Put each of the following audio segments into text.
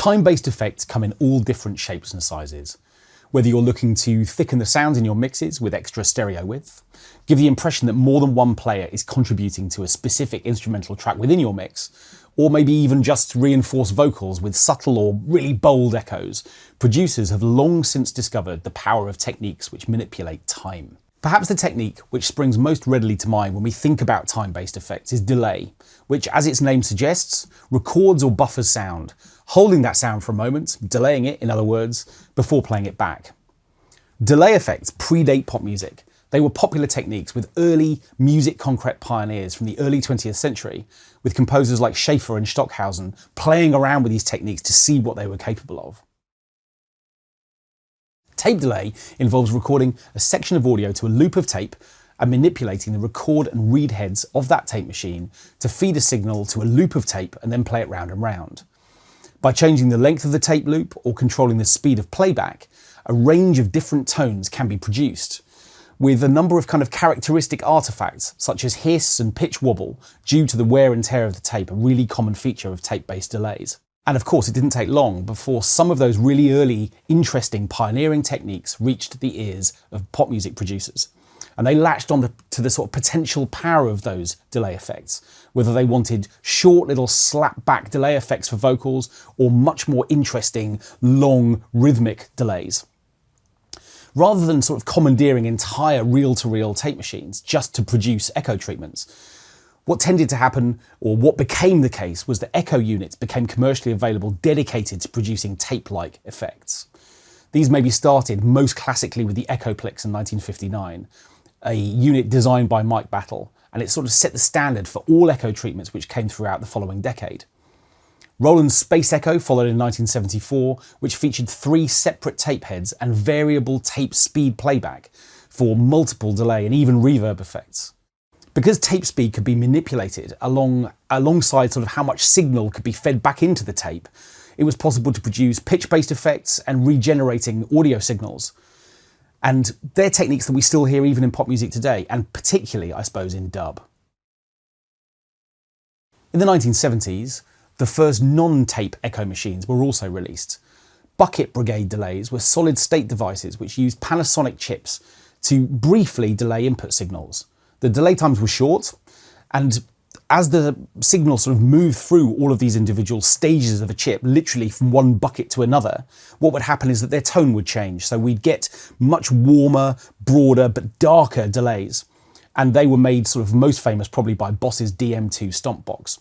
Time-based effects come in all different shapes and sizes. Whether you're looking to thicken the sound in your mixes with extra stereo width, give the impression that more than one player is contributing to a specific instrumental track within your mix, or maybe even just reinforce vocals with subtle or really bold echoes, producers have long since discovered the power of techniques which manipulate time. Perhaps the technique which springs most readily to mind when we think about time-based effects is delay, which, as its name suggests, records or buffers sound, holding that sound for a moment, delaying it, in other words, before playing it back. Delay effects predate pop music. They were popular techniques with early music concrete pioneers from the early 20th century, with composers like Schaeffer and Stockhausen playing around with these techniques to see what they were capable of. Tape delay involves recording a section of audio to a loop of tape and manipulating the record and read heads of that tape machine to feed a signal to a loop of tape and then play it round and round. By changing the length of the tape loop or controlling the speed of playback, a range of different tones can be produced, with a number of kind of characteristic artifacts such as hiss and pitch wobble due to the wear and tear of the tape, a really common feature of tape-based delays. And of course, it didn't take long before some of those really early, interesting, pioneering techniques reached the ears of pop music producers. And they latched on to the sort of potential power of those delay effects, whether they wanted short little slap-back delay effects for vocals or much more interesting, long, rhythmic delays. Rather than sort of commandeering entire reel-to-reel tape machines just to produce echo treatments, what tended to happen, or what became the case, was that echo units became commercially available dedicated to producing tape-like effects. These maybe started most classically with the Echoplex in 1959, a unit designed by Mike Battle, and it sort of set the standard for all echo treatments which came throughout the following decade. Roland's Space Echo followed in 1974, which featured 3 separate tape heads and variable tape speed playback for multiple delay and even reverb effects. Because tape speed could be manipulated alongside sort of how much signal could be fed back into the tape, it was possible to produce pitch-based effects and regenerating audio signals. And they're techniques that we still hear even in pop music today, and particularly, I suppose, in dub. In the 1970s, the first non-tape echo machines were also released. Bucket brigade delays were solid-state devices which used Panasonic chips to briefly delay input signals. The delay times were short, and as the signal sort of moved through all of these individual stages of a chip, literally from one bucket to another, what would happen is that their tone would change. So we'd get much warmer, broader, but darker delays. And they were made sort of most famous probably by Boss's DM2 stomp box.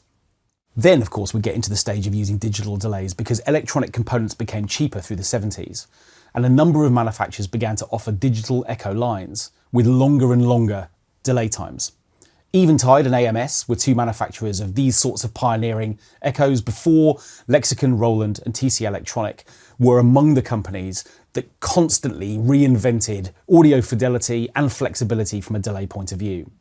Then, of course, we get into the stage of using digital delays because electronic components became cheaper through the 70s. And a number of manufacturers began to offer digital echo lines with longer and longer delay times. Eventide and AMS were 2 manufacturers of these sorts of pioneering echoes before Lexicon, Roland and TC Electronic were among the companies that constantly reinvented audio fidelity and flexibility from a delay point of view.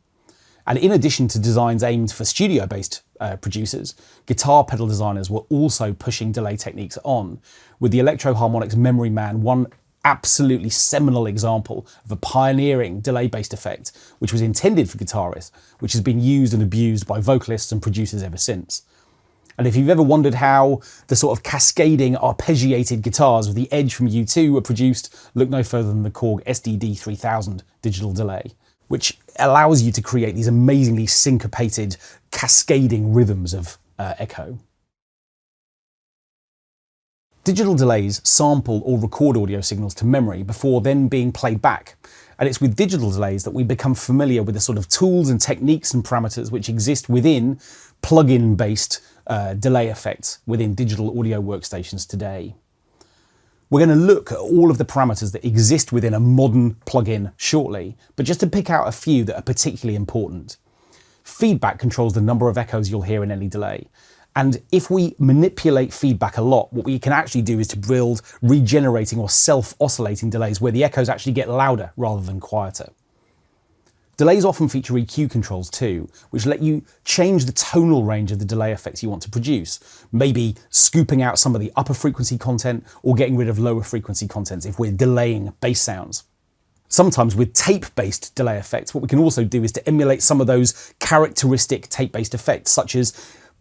And in addition to designs aimed for studio-based producers, guitar pedal designers were also pushing delay techniques on, with the Electro Harmonix Memory Man one absolutely seminal example of a pioneering delay-based effect, which was intended for guitarists, which has been used and abused by vocalists and producers ever since. And if you've ever wondered how the sort of cascading, arpeggiated guitars with the Edge from U2 were produced, look no further than the Korg SDD 3000 digital delay, which allows you to create these amazingly syncopated, cascading rhythms of echo. Digital delays sample or record audio signals to memory before then being played back. And it's with digital delays that we become familiar with the sort of tools and techniques and parameters which exist within plug-in-based delay effects within digital audio workstations today. We're going to look at all of the parameters that exist within a modern plug-in shortly, but just to pick out a few that are particularly important. Feedback controls the number of echoes you'll hear in any delay. And if we manipulate feedback a lot, what we can actually do is to build regenerating or self-oscillating delays where the echoes actually get louder rather than quieter. Delays often feature EQ controls too, which let you change the tonal range of the delay effects you want to produce, maybe scooping out some of the upper frequency content or getting rid of lower frequency contents if we're delaying bass sounds. Sometimes with tape-based delay effects, what we can also do is to emulate some of those characteristic tape-based effects, such as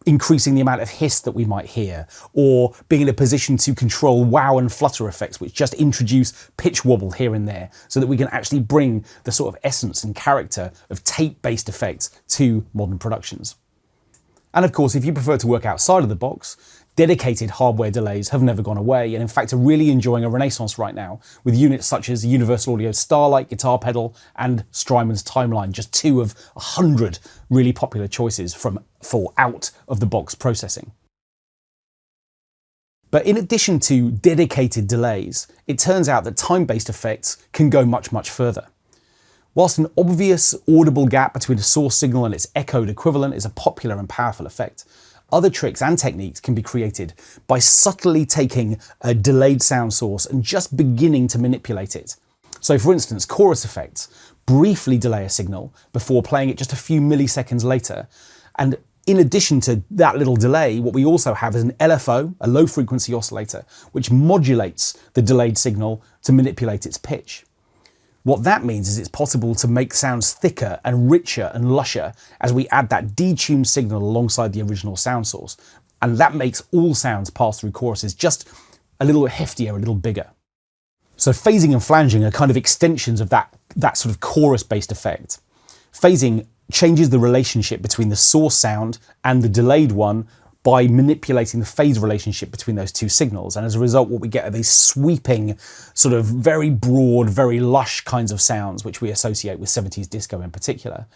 increasing the amount of hiss that we might hear, or being in a position to control wow and flutter effects, which just introduce pitch wobble here and there, so that we can actually bring the sort of essence and character of tape-based effects to modern productions. And of course, if you prefer to work outside of the box, dedicated hardware delays have never gone away, and in fact are really enjoying a renaissance right now, with units such as Universal Audio's Starlight guitar pedal and Strymon's Timeline, just 2 of 100 really popular choices for out-of-the-box processing. But in addition to dedicated delays, it turns out that time-based effects can go much, much further. Whilst an obvious audible gap between a source signal and its echoed equivalent is a popular and powerful effect, other tricks and techniques can be created by subtly taking a delayed sound source and just beginning to manipulate it. So for instance, chorus effects briefly delay a signal before playing it just a few milliseconds later. And in addition to that little delay, what we also have is an LFO, a low frequency oscillator, which modulates the delayed signal to manipulate its pitch. What that means is it's possible to make sounds thicker and richer and lusher as we add that detuned signal alongside the original sound source. And that makes all sounds pass through choruses just a little heftier, a little bigger. So phasing and flanging are kind of extensions of that sort of chorus-based effect. Phasing changes the relationship between the source sound and the delayed one by manipulating the phase relationship between those two signals. And as a result, what we get are these sweeping, sort of very broad, very lush kinds of sounds, which we associate with 70s disco in particular.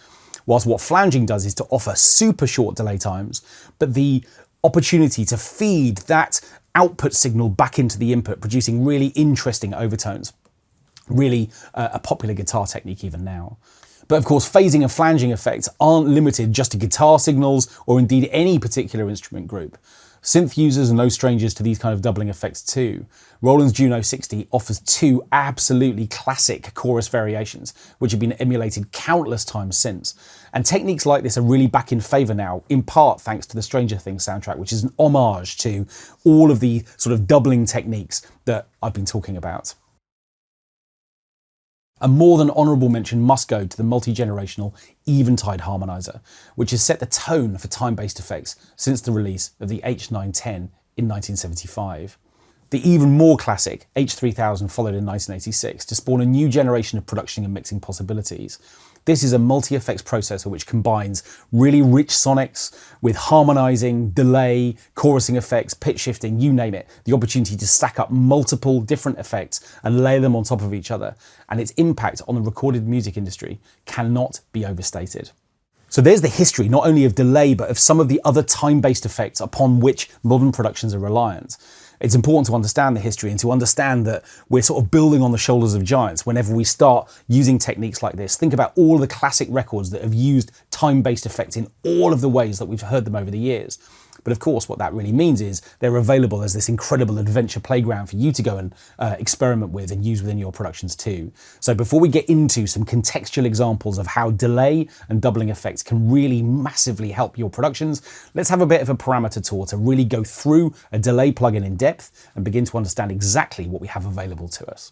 Whilst what flanging does is to offer super short delay times, but the opportunity to feed that output signal back into the input, producing really interesting overtones. Really a popular guitar technique even now. But of course, phasing and flanging effects aren't limited just to guitar signals or indeed any particular instrument group. Synth users are no strangers to these kind of doubling effects too. Roland's Juno 60 offers 2 absolutely classic chorus variations, which have been emulated countless times since. And techniques like this are really back in favour now, in part thanks to the Stranger Things soundtrack, which is an homage to all of the sort of doubling techniques that I've been talking about. A more than honourable mention must go to the multi-generational Eventide harmonizer, which has set the tone for time-based effects since the release of the H910 in 1975. The even more classic H3000 followed in 1986 to spawn a new generation of production and mixing possibilities. This is a multi-effects processor which combines really rich sonics with harmonizing, delay, chorusing effects, pitch shifting, you name it. The opportunity to stack up multiple different effects and layer them on top of each other. And its impact on the recorded music industry cannot be overstated. So there's the history, not only of delay, but of some of the other time-based effects upon which modern productions are reliant. It's important to understand the history and to understand that we're sort of building on the shoulders of giants whenever we start using techniques like this. Think about all the classic records that have used time-based effects in all of the ways that we've heard them over the years. But of course, what that really means is they're available as this incredible adventure playground for you to go and experiment with and use within your productions too. So before we get into some contextual examples of how delay and doubling effects can really massively help your productions, let's have a bit of a parameter tour to really go through a delay plugin in depth and begin to understand exactly what we have available to us.